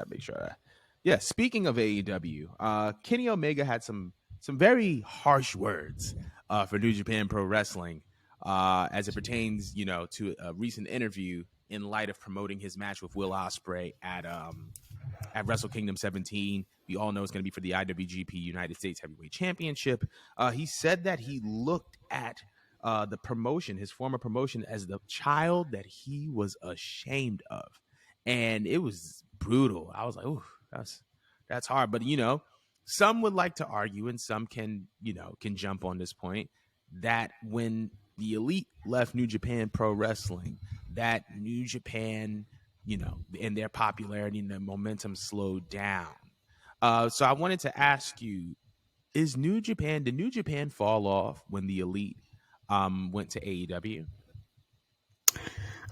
Gotta make sure that. Yeah, speaking of AEW, Kenny Omega had some very harsh words for New Japan Pro Wrestling as it pertains, to a recent interview in light of promoting his match with Will Ospreay at Wrestle Kingdom 17. We all know it's going to be for the IWGP United States Heavyweight Championship. He said that he looked at the promotion, his former promotion, as the child that he was ashamed of, and it was brutal. I was like, "Ooh, that's hard." But some would like to argue, and some can jump on this point that when the Elite left New Japan Pro Wrestling, that New Japan, and their popularity and their momentum slowed down. So I wanted to ask you: did New Japan fall off when the Elite went to AEW?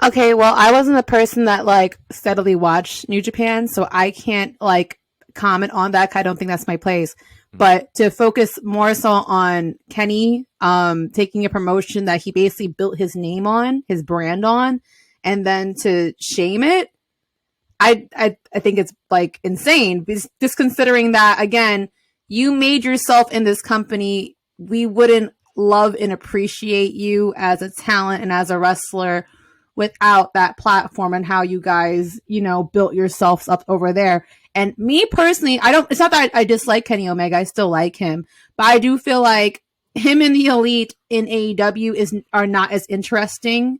Okay, well, I wasn't the person that steadily watched New Japan, so I can't comment on that. I don't think that's my place. Mm-hmm. But to focus more so on Kenny taking a promotion that he basically built his name on, his brand on, and then to shame it, I think it's insane. Just considering that, again, you made yourself in this company. We wouldn't love and appreciate you as a talent and as a wrestler without that platform and how you guys, built yourselves up over there. And me personally, it's not that I dislike Kenny Omega. I still like him, but I do feel like him and the Elite in AEW are not as interesting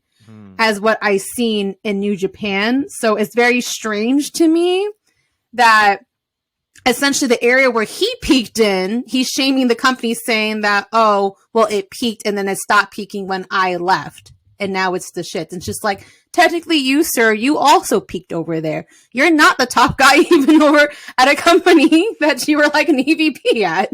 as what I've seen in New Japan. So it's very strange to me that essentially the area where he peaked in, he's shaming the company, saying that, oh, well, it peaked and then it stopped peaking when I left. And now it's the shit. It's just technically you, sir, you also peaked over there. You're not the top guy even over at a company that you were an EVP at.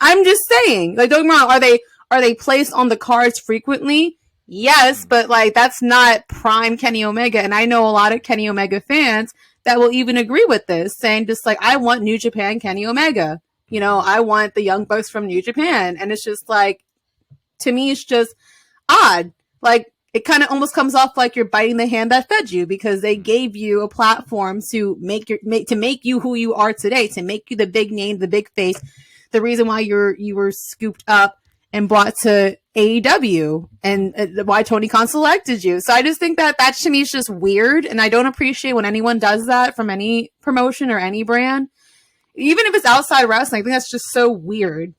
I'm just saying, don't get me wrong. Are they placed on the cards frequently? Yes, but that's not prime Kenny Omega. And I know a lot of Kenny Omega fans that will even agree with this, saying just I want New Japan Kenny Omega. I want the Young Bucks from New Japan. And it's just to me, it's just odd. It kind of almost comes off like you're biting the hand that fed you, because they gave you a platform to make you who you are today, to make you the big name, the big face, the reason why you were scooped up and brought to AEW, and why Tony Khan selected you. So I just think that to me is just weird, and I don't appreciate when anyone does that from any promotion or any brand, even if it's outside wrestling. I think that's just so weird,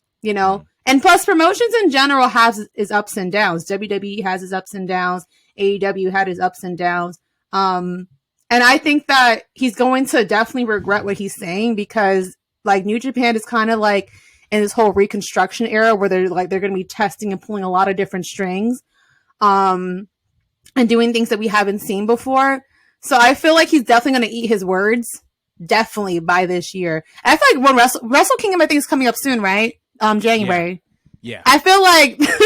And plus, promotions in general has its ups and downs. WWE has its ups and downs. AEW had its ups and downs. And I think that he's going to definitely regret what he's saying, because New Japan is kind of in this whole reconstruction era where they're going to be testing and pulling a lot of different strings, and doing things that we haven't seen before. So I feel like he's definitely going to eat his words, definitely, by this year. And I feel when Wrestle Kingdom, I think, is coming up soon, right? January. Yeah. I feel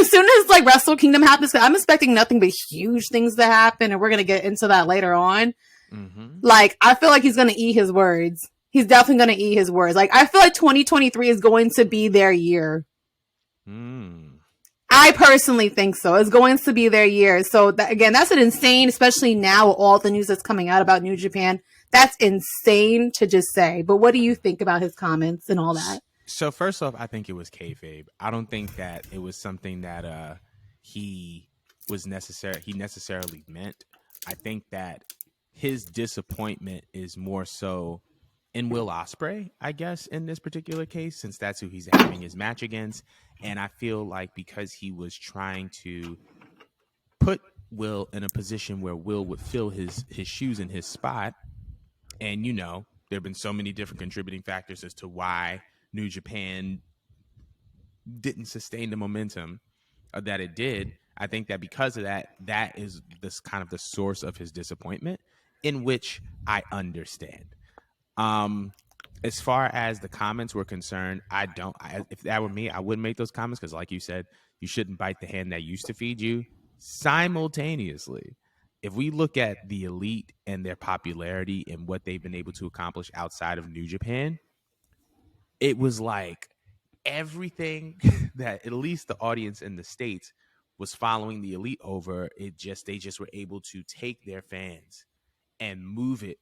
as soon as Wrestle Kingdom happens, I'm expecting nothing but huge things to happen, and we're gonna get into that later on. Mm-hmm. I feel like he's gonna eat his words. He's definitely gonna eat his words. I feel like 2023 is going to be their year. I personally think so. It's going to be their year. So that's an insane, especially now with all the news that's coming out about New Japan. That's insane to just say. But what do you think about his comments and all that? So first off, I think it was kayfabe. I don't think that it was something that he necessarily meant. I think that his disappointment is more so in Will Ospreay, I guess, in this particular case, since that's who he's having his match against. And I feel like because he was trying to put Will in a position where Will would fill his shoes in his spot, and there have been so many different contributing factors as to why New Japan didn't sustain the momentum that it did. I think that because of that, that is this kind of the source of his disappointment, in which I understand. As far as the comments were concerned, if that were me, I wouldn't make those comments, because like you said, you shouldn't bite the hand that used to feed you. Simultaneously, if we look at the Elite and their popularity and what they've been able to accomplish outside of New Japan, it was everything that at least the audience in the States was following the Elite over. They just were able to take their fans and move it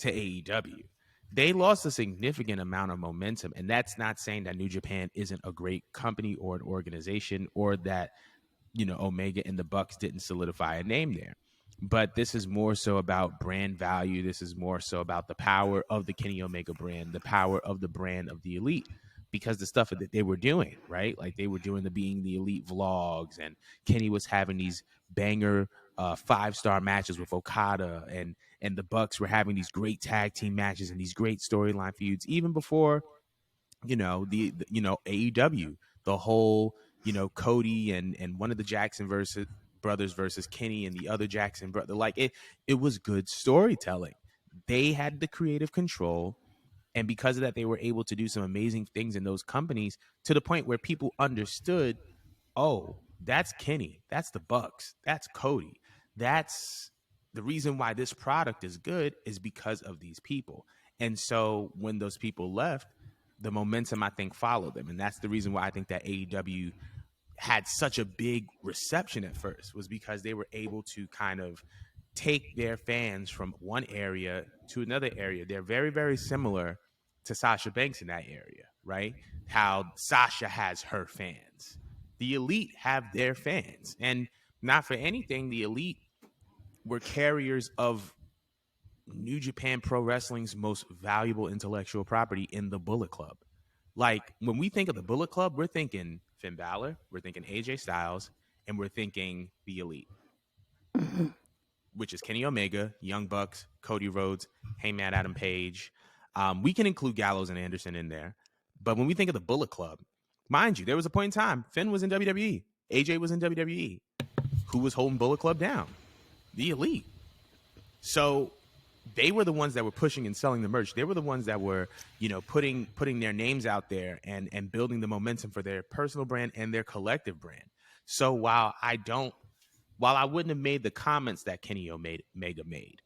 to AEW. they lost a significant amount of momentum. And that's not saying that New Japan isn't a great company or an organization, or that, Omega and the Bucks didn't solidify a name there. But this is more so about brand value. This is more so about the power of the Kenny Omega brand, the power of the brand of the Elite, because the stuff that they were doing, right? Like they were doing the Being the Elite vlogs, and Kenny was having these banger 5-star matches with Okada, and the Bucks were having these great tag team matches and these great storyline feuds, even before AEW, the whole Cody and one of the Jackson brothers versus Kenny and the other Jackson brother. Like it was good storytelling. They had the creative control, and because of that, they were able to do some amazing things in those companies, to the point where people understood, oh, that's Kenny, that's the Bucks, that's Cody, that's the reason why this product is good, is because of these people. And so when those people left, the momentum, I think, followed them. And that's the reason why I think that AEW had such a big reception at first, was because they were able to kind of take their fans from one area to another area. They're very, very similar to Sasha Banks in that area, right? How Sasha has her fans. The Elite have their fans. And not for anything, the Elite were carriers of New Japan Pro Wrestling's most valuable intellectual property in the Bullet Club. Like when we think of the Bullet Club, we're thinking Finn Balor, we're thinking AJ Styles, and we're thinking the Elite, which is Kenny Omega, Young Bucks, Cody Rhodes, Hangman Adam Page. We can include Gallows and Anderson in there. But when we think of the Bullet Club, mind you, there was a point in time Finn was in WWE, AJ was in WWE. Who was holding Bullet Club down? The Elite. So they were the ones that were pushing and selling the merch. They were the ones that were, putting their names out there and building the momentum for their personal brand and their collective brand. So while I wouldn't have made the comments that Kenny Omega made,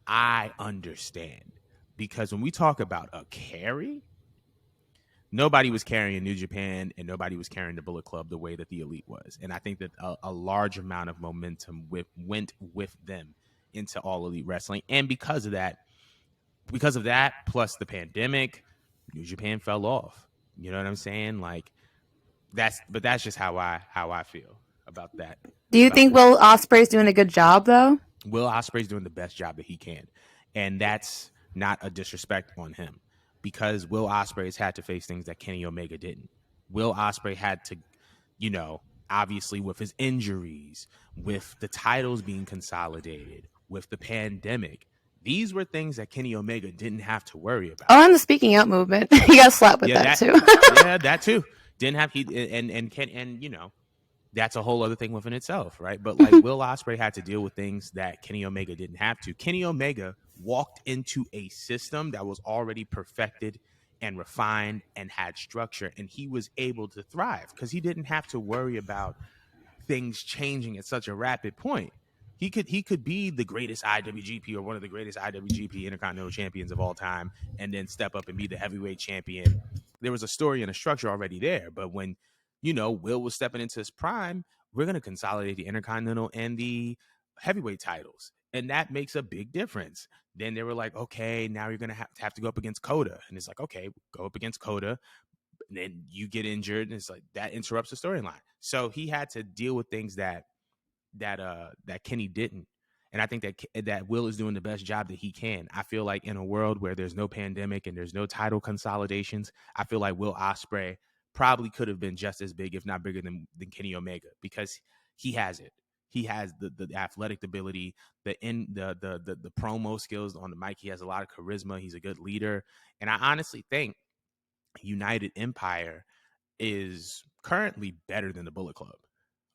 I understand. Because when we talk about a carry, nobody was carrying New Japan and nobody was carrying the Bullet Club the way that the Elite was. And I think that a large amount of momentum went with them into All Elite Wrestling. And because of that, plus the pandemic, New Japan fell off. You know what I'm saying? Like that's just how I feel about that. Do you think Will Ospreay's doing a good job though? Will Ospreay's doing the best job that he can, and that's not a disrespect on him, because Will Ospreay's had to face things that Kenny Omega didn't. Will Ospreay had to, obviously with his injuries, with the titles being consolidated, with the pandemic, these were things that Kenny Omega didn't have to worry about. Oh, and the speaking out movement, he got slapped with that too. Yeah, that too. Didn't have that's a whole other thing within itself, right? But like Will Ospreay had to deal with things that Kenny Omega didn't have to. Kenny Omega walked into a system that was already perfected and refined and had structure, and he was able to thrive because he didn't have to worry about things changing at such a rapid point. He could be the greatest IWGP or one of the greatest IWGP Intercontinental Champions of all time, and then step up and be the heavyweight champion. There was a story and a structure already there, but when Will was stepping into his prime, we're going to consolidate the Intercontinental and the heavyweight titles. And that makes a big difference. Then they were like, okay, now you're going to have to go up against Coda. And it's like, okay, go up against Coda. And then you get injured. And it's like, that interrupts the storyline. So he had to deal with things that Kenny didn't. And I think that Will is doing the best job that he can. I feel like in a world where there's no pandemic and there's no title consolidations, I feel like Will Ospreay probably could have been just as big, if not bigger than Kenny Omega, because he has it. He has the athletic ability, the promo skills on the mic. He has a lot of charisma. He's a good leader. And I honestly think United Empire is currently better than the Bullet Club.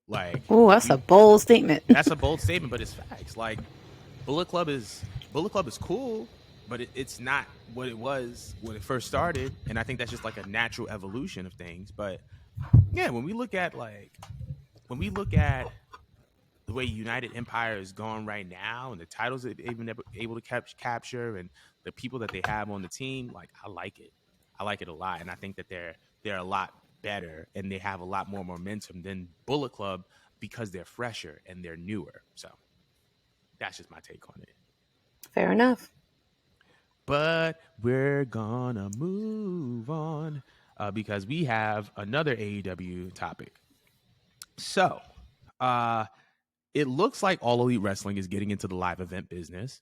Like, oh, that's a bold statement. That's a bold statement, but it's facts. Like, Bullet Club is cool, but it's not what it was when it first started. And I think that's just like a natural evolution of things. But yeah, when we look at the way United Empire is going right now, and the titles that they've been able to capture, and the people that they have on the team, like, I like it. I like it a lot, and I think that they're a lot better and they have a lot more momentum than Bullet Club because they're fresher and they're newer. So that's just my take on it. Fair enough. But we're gonna move on because we have another AEW topic. So, it looks like All Elite Wrestling is getting into the live event business.